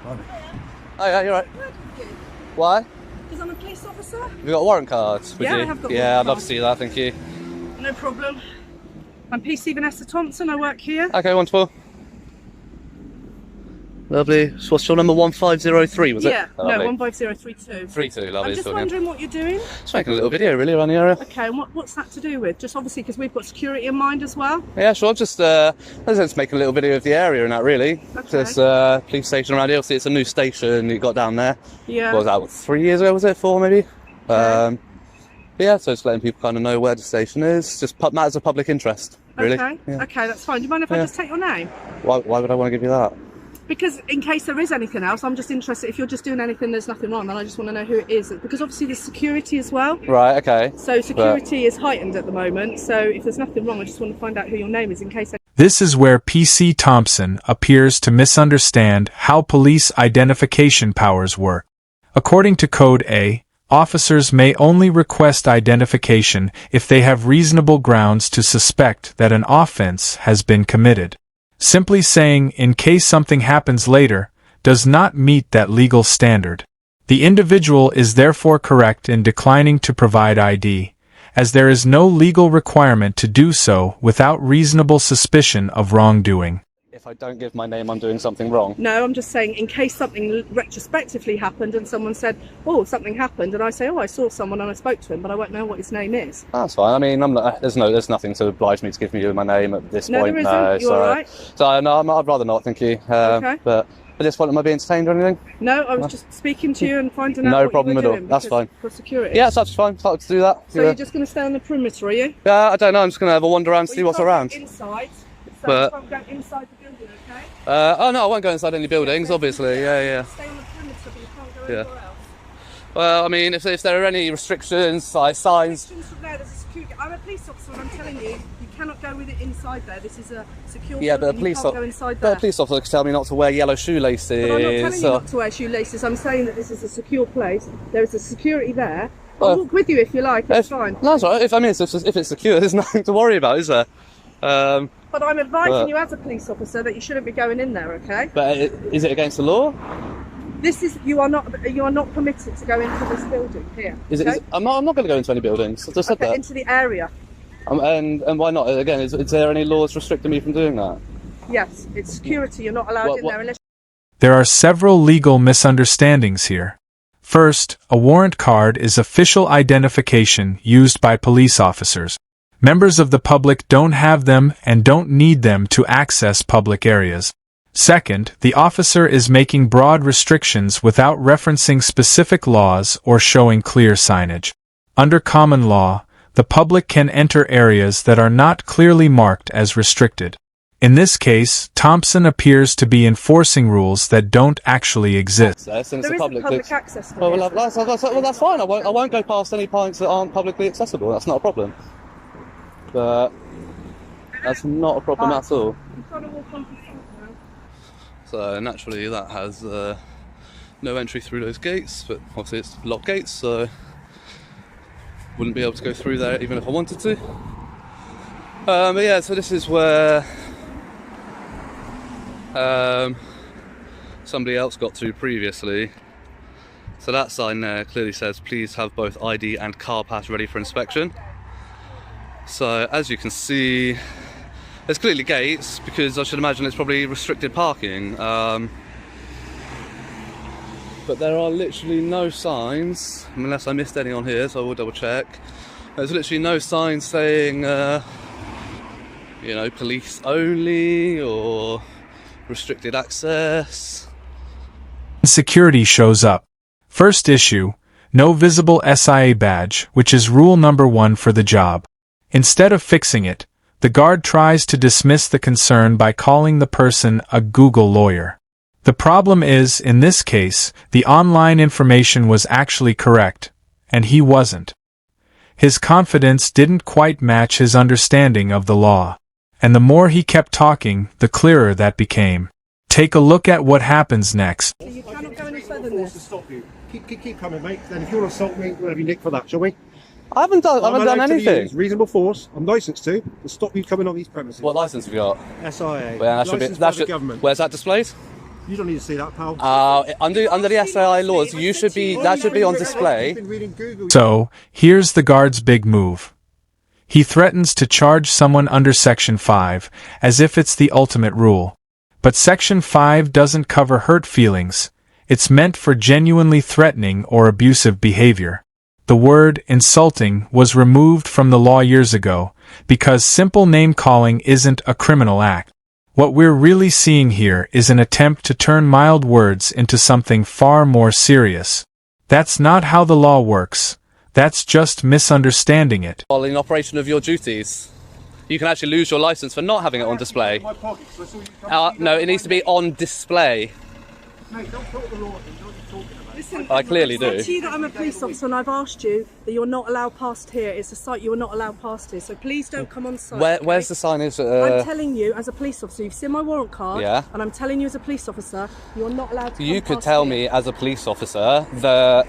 Oh yeah, you're right. Why? Because I'm a police officer. Have you got a warrant card? Yeah, you? I have got a Yeah, warrant I'd love card. to see that, thank you. No problem. I'm PC Vanessa Thompson, I work here. Okay, wonderful. Lovely. So what's your number? 1503, was it? Yeah, no, Lovely. 15032. 32, lovely. I'm just wondering what you're doing. Just making a little video really around the area. Okay, and what's that to do with? Just obviously because we've got security in mind as well. Yeah, sure. Just making a little video of the area and that really. Okay. There's police station around here. Obviously, it's a new station you got down there. Yeah. What was that? 3 years ago? Was it 4 maybe? Okay. Yeah, so just letting people kind of know where the station is. Just matters of public interest, really. Okay. Yeah. Okay, that's fine. Do you mind if I just take your name? Why would I want to give you that? Because in case there is anything else, I'm just interested. If you're just doing anything, there's nothing wrong, then I just want to know who it is. Because obviously there's security as well. Right. Okay. So security is heightened at the moment. So if there's nothing wrong, I just want to find out who your name is in case. This is where PC Thompson appears to misunderstand how police identification powers work. According to Code A, officers may only request identification if they have reasonable grounds to suspect that an offense has been committed. Simply saying, in case something happens later, does not meet that legal standard. The individual is therefore correct in declining to provide ID, as there is no legal requirement to do so without reasonable suspicion of wrongdoing. If I don't give my name, I'm doing something wrong. No, I'm just saying in case something retrospectively happened and someone said, oh, something happened, and I say, oh, I saw someone and I spoke to him, but I won't know what his name is. That's fine. I mean, there's nothing to oblige me to give you my name at this No, point. there isn't. No, You're all right. So no, I'd rather not. Thank you. Okay. But at this point, am I being entertained or anything? No, I was just speaking to you and finding out No what problem you at were all. doing That's because- fine. For security. Yeah, that's fine. I'd to do that. So you're just going to stay on the perimeter, are you? Yeah, I don't know. I'm just going to have a wander around and Well, see you what's can't around. go inside, so But- you can't go inside the building, okay? Oh no, I won't go inside any buildings. Obviously, yeah. Stay on the perimeter, but you can't go Yeah. anywhere else. Well, I mean, if there are any restrictions, like signs. Restrictions from there, there's a security. I'm a police officer and I'm telling you, you cannot go with it inside there. This is a secure Yeah, but building. You can't go inside there. a police officer can tell me not to wear yellow shoelaces. But I'm not telling you not to wear shoelaces. I'm saying that this is a secure place. There is a security there. I'll walk with you if you like. It's fine. No, that's all right. If it's secure, there's nothing to worry about, is there? But I'm advising you as a police officer that you shouldn't be going in there. Okay? But is it against the law? You are not permitted to go into this building here. Okay? I'm not going to go into any buildings. I just said that. Into the area. And why not? Again, is there any laws restricting me from doing that? Yes, it's security. You're not allowed in there unless. There are several legal misunderstandings here. First, a warrant card is official identification used by police officers. Members of the public don't have them and don't need them to access public areas. Second, the officer is making broad restrictions without referencing specific laws or showing clear signage. Under common law, the public can enter areas that are not clearly marked as restricted. In this case, Thompson appears to be enforcing rules that don't actually exist. there isn't public access. Well, that's fine. I won't go past any points that aren't publicly accessible. That's not a problem. But that's not a problem at all. I'm trying to walk on to front now. So naturally that has no entry through those gates, but obviously it's locked gates, so wouldn't be able to go through there even if I wanted to. But yeah, so this is where somebody else got to previously. So that sign there clearly says please have both ID and car pass ready for inspection. So as you can see, there's clearly gates because I should imagine it's probably restricted parking. But there are literally no signs, unless I missed any on here, so I will double check. There's literally no signs saying, police only or restricted access. Security shows up. First issue, no visible SIA badge, which is rule number 1 for the job. Instead of fixing it, the guard tries to dismiss the concern by calling the person a Google lawyer. The problem is, in this case, the online information was actually correct, and he wasn't. His confidence didn't quite match his understanding of the law, and the more he kept talking, the clearer that became. Take a look at what happens next. So you cannot go any further than this. To stop you. Keep coming, mate. Then if you want to assault me, we'll have you nicked for that, shall we? I haven't done anything. Use reasonable force. I'm licensed to stop you coming on these premises. What license have you got? SIA. Well, Licensed by the government. Where's that displayed? You don't need to see that, pal. Under the SAI laws, you should be that should be on display. You've been reading Google. So, here's the guard's big move. He threatens to charge someone under Section 5, as if it's the ultimate rule. But Section 5 doesn't cover hurt feelings. It's meant for genuinely threatening or abusive behavior. The word insulting was removed from the law years ago, because simple name-calling isn't a criminal act. What we're really seeing here is an attempt to turn mild words into something far more serious. That's not how the law works. That's just misunderstanding it. Following operation of your duties. You can actually lose your license for not having it on display. My pockets, so I saw you come No, it needs to be on display. Mate, don't talk the law. What are you talking about? Listen, I clearly I've said do. to you that I'm a police officer and I've asked you that you're not allowed past here. It's a site you are not allowed past here. So please don't come on site. Where's the signage? I'm telling you as a police officer, you've seen my warrant card, Yeah. and I'm telling you as a police officer, you're not allowed to You come could past tell here. me as a police officer that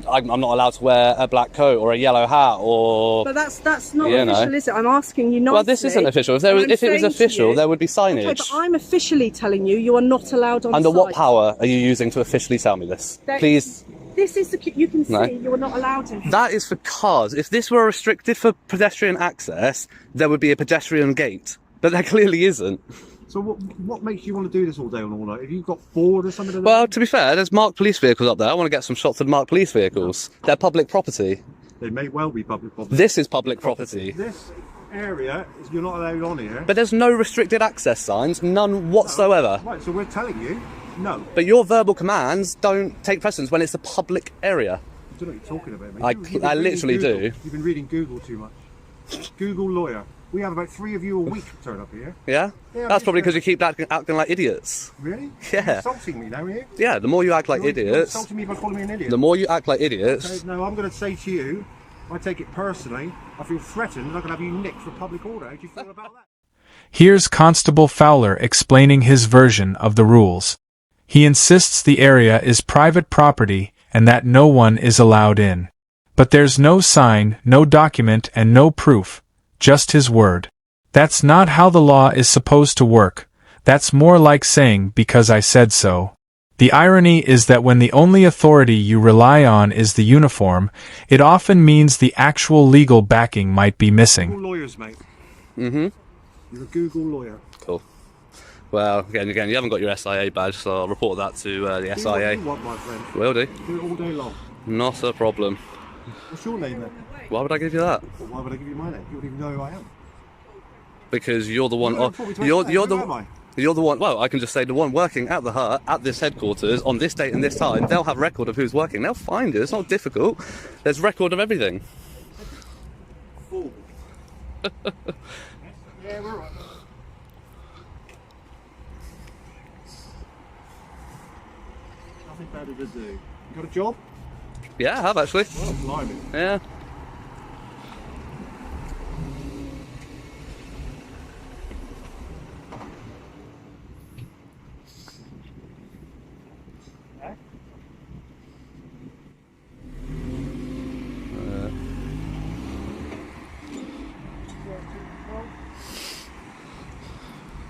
I'm not allowed to wear a black coat or a yellow hat or. But that's not You know. official, is it? I'm asking you nicely. Well, this isn't official. If and I'm it was saying to official, you- there would be Okay, but signage. I'm officially telling you you are not allowed on Under site. what power are you using to officially tell me this? Please. This is you can see No. you are not allowed in. That is for cars. If this were restricted for pedestrian access, there would be a pedestrian gate. But there clearly isn't. So what makes you want to do this all day and all night? Have you got bored or something? Well, to be fair, there's marked police vehicles up there. I want to get some shots of marked police vehicles. They're public property. They may well be public property. This is public property. This area is you're not allowed on here. But there's no restricted access signs, none whatsoever. Right, so we're telling you, no. But your verbal commands don't take precedence when it's a public area. I don't know what you're talking about, mate. I You've been literally reading Google. do. You've been reading Google too much. Google lawyer. We have about 3 of you a week turn up here. Yeah? Yeah, That's probably because- because you keep acting like idiots. Really? Yeah. You're insulting me now, are you? Yeah, the more you act like You're idiots, insulting me by calling me an idiot. the more you act like Okay, idiots. no, I'm going to say to you, I take it personally. I feel threatened and I can have you nicked for public order. How do you feel about that? Here's Constable Fowler explaining his version of the rules. He insists the area is private property and that no one is allowed in. But there's no sign, no document, and no proof, just his word. That's not how the law is supposed to work. That's more like saying, because I said so. The irony is that when the only authority you rely on is the uniform, it often means the actual legal backing might be missing. Google lawyers, mate. Mm-hmm. You're a Google lawyer. Cool. Well, again, you haven't got your SIA badge, so I'll report that to the Do what SIA. you want, my friend. Will do. Do it all day long. Not a problem. What's your name then? Why would I give you that? Well, why would I give you my name? You wouldn't even know who I am. Because you're the one. You don't want me to You're explain. the. Who am I? You're the one. Well, I can just say the one working at the hut at this headquarters on this date and this time. They'll have record of who's working. They'll find it. It's not difficult. There's record of everything. Fool. Yeah, we're right. Nothing better to do. You got a job? Yeah, I have actually. Oh, blimey. Yeah.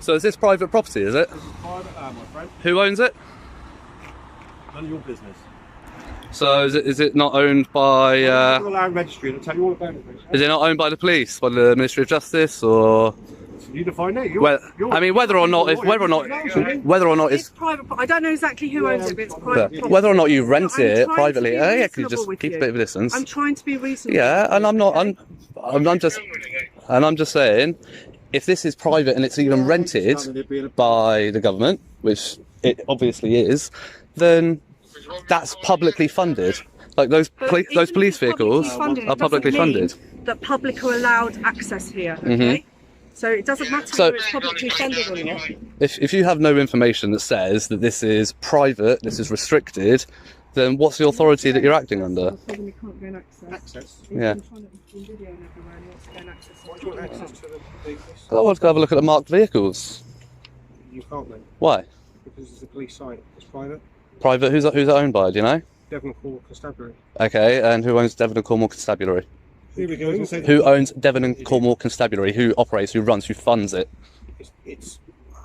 So is this private property, is it? Private, my friend. Who owns it? None of your business. So is it not owned by Go to the land registry and I'll tell you all about it. Mate. is it not owned by the police, by the Ministry of Justice, or You define it. well, I mean whether or not It's it's private. I don't know exactly who owns it, but it's private. property. whether or not you rent No, I'm it trying privately, to be yeah, could you reasonable just with keep you. a bit of a distance? I'm trying to be reasonable. Yeah, and I'm not. okay? I'm just saying, if this is private and it's even rented by the government, which it obviously is, then that's publicly funded. Like those But police even if police it's publicly vehicles funded, are it publicly doesn't mean funded. that public are allowed access here. Okay. So it doesn't matter So- whether it's publicly funded or not. If you have no information that says that this is private, this is restricted, then what's the authority that you're acting under? Problem, you can't gain access. Access. Yeah. He's been trying to video everywhere and he wants to gain access. Why do you want access to the vehicles? I want to go have a look at the marked vehicles. You can't then, Why? because it's a police site. It's private. Private? Who's it owned by? Do you know? Devon Court Constabulary. Okay, and who owns Devon and Cornwall Constabulary? Here we go. Who owns Devon and Cornwall Constabulary? Who operates? Who runs? Who funds it? It's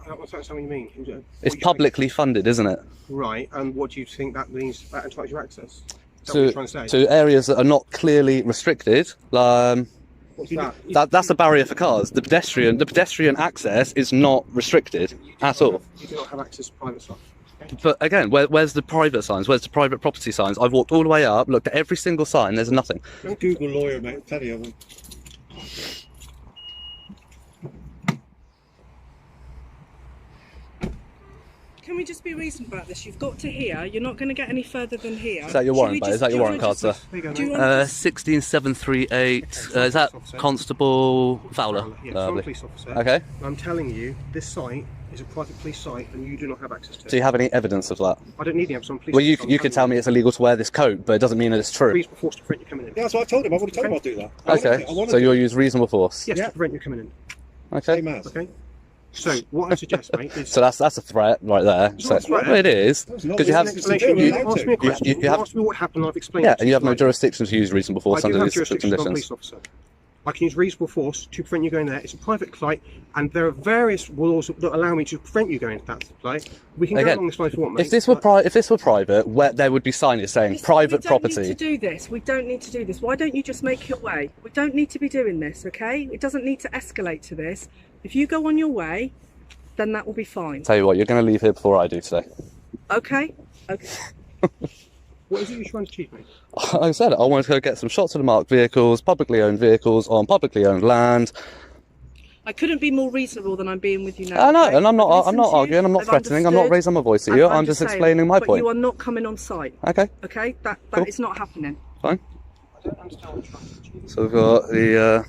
don't understand what you mean. It's publicly funded, isn't it? Right, and what do you think that means? That entitles your access? Is that what To, you're trying to say? to areas that are not clearly restricted. What's that? That's a barrier for cars. The pedestrian access is not restricted at all. You do not have access to private stuff. But again, where's the private signs? Where's the private property signs? I've walked all the way up, looked at every single sign. There's nothing. Don't Google lawyer, mate. Plenty of them. Can we just be reasonable about this? You've got to here. You're not going to get any further than here. Is that your warrant, mate? Is that your warrant card, sir? There you go, Do you mate. want 16738. Is that Constable Fowler? Yeah, I'm Lovely. a police officer. Okay. I'm telling you, this site is a private police site, and you do not have access to it. Do you have any evidence of that? I don't need the evidence. I'm a police Well, officer. you could tell me it's illegal to wear this coat, but it doesn't mean that it's true. Reasonable force to prevent you coming in. Yeah, that's what I told him. I've already told him I'll do that. Okay. So you'll use reasonable force. Yes, Yeah. to prevent you coming in. Okay. Same as. Okay. So what I suggest, mate, is So that's a threat right there. So, not a threat. well, it is It's not. because you have It's explanation. You're You allowed asked to. me a question. you You have- asked me what happened. I've explained. yeah, it to and you have no right. jurisdiction to use reasonable force I do under have these jurisdiction. I'm a conditions. police officer. I can use reasonable force to prevent you going there. It's a private flight, and there are various laws that allow me to prevent you going to that flight. We can go Again, along this line if you want, mate. If this were private, where there would be signage saying Listen, private we don't property. need to do this. We don't need to do this. Why don't you just make your way? We don't need to be doing this, okay? It doesn't need to escalate to this. If you go on your way, then that will be fine. Tell you what, you're going to leave here before I do today. Okay? Okay. What is it you're trying to achieve, mate? Like I said, I wanted to go get some shots of the marked vehicles, publicly owned vehicles on publicly owned land. I couldn't be more reasonable than I'm being with you now. I know, okay? and I'm not I've listened to you, arguing, I'm not I've threatening, I'm not understood. raising my voice at you, I'm just saying, explaining my but point. you are not coming on site. Okay, Okay? That Cool. is not happening. fine. I don't understand what you're trying to achieve. So we've got the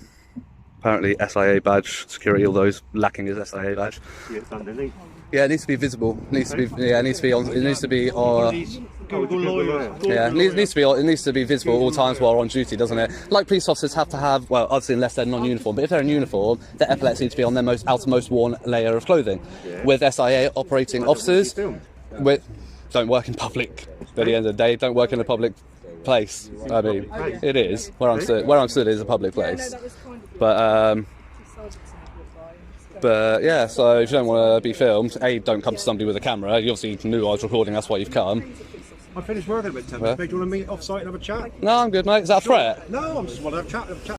apparently SIA badge, security, all those lacking his SIA badge. Yeah, it's underneath. Yeah, it needs to be visible. It needs to be on. It needs to be Google lawyer. Yeah, it needs to be visible at all times while on duty, doesn't it? Like police officers have to have, well, obviously unless they're non-uniform, but if they're in uniform, their epaulets need to be on their outermost worn layer of clothing. With SIA operating officers, don't work in public. At the end of the day, don't work in a public place. I mean, it is where I'm stood. Where I'm stood is a public place. But yeah, so if you don't want to be filmed, don't come to somebody with a camera. You obviously knew I was recording, that's why you've come. I finished working at 10 Yeah. minutes. Do you want to meet off site and have a chat? No, I'm good, mate. Is that a threat? No, I'm just want to have a chat.